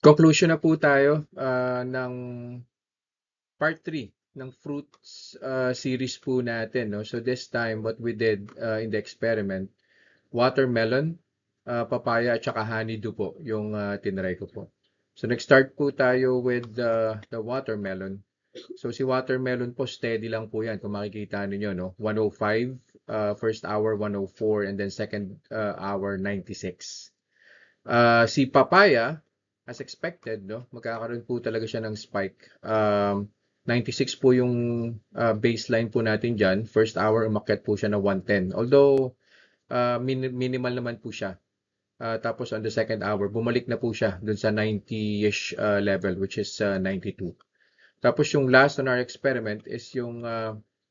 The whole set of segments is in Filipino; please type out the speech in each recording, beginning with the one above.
Conclusion na po tayo ng part 3 ng fruits series po natin. No? So this time, what we did in the experiment, watermelon, papaya, at saka honeydew po yung tinry ko po. So nag-start po tayo with the watermelon. So si watermelon po, steady lang po yan. Kung makikita ninyo, no? 105, first hour 104, and then second hour 96. Si papaya, as expected, no, magkakaroon po talaga siya ng spike. 96 po yung baseline po natin dyan. First hour, umakyat po siya na 110. Although, minimal naman po siya. Tapos on the second hour, bumalik na po siya dun sa 90-ish level, which is 92. Tapos yung last on our experiment is yung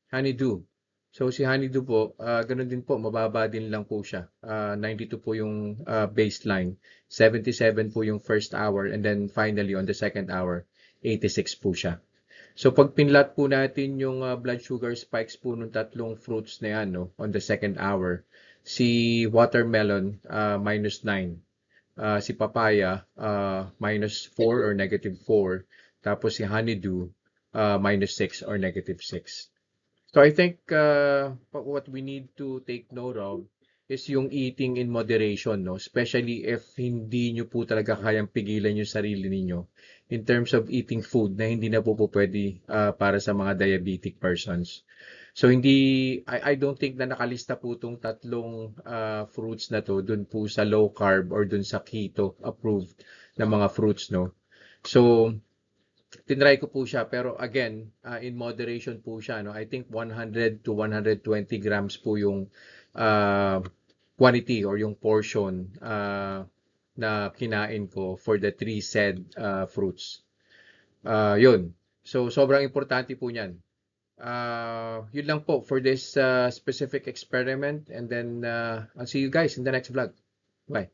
honeydew. So si honeydew po, ganun din po, mababa din lang po siya. 92 po yung baseline, 77 po yung first hour, and then finally on the second hour, 86 po siya. So pag pinlat po natin yung blood sugar spikes po ng tatlong fruits na yan, no, on the second hour, si watermelon, minus 9. Si papaya, minus 4 or negative 4. Tapos si honeydew, minus 6 or negative 6. So I think what we need to take note of is yung eating in moderation, no? Especially if hindi nyo po talaga kayang pigilan yung sarili ninyo in terms of eating food na hindi na po pwede para sa mga diabetic persons. So I don't think na nakalista po itong tatlong fruits na to dun po sa low carb or dun sa keto approved na mga fruits, no? So tinry ko po siya, pero again, in moderation po siya, no? I think 100 to 120 grams po yung quantity or yung portion na kinain ko for the three said fruits. Yun. So, sobrang importante po niyan. Yun lang po for this specific experiment, and then I'll see you guys in the next vlog. Bye.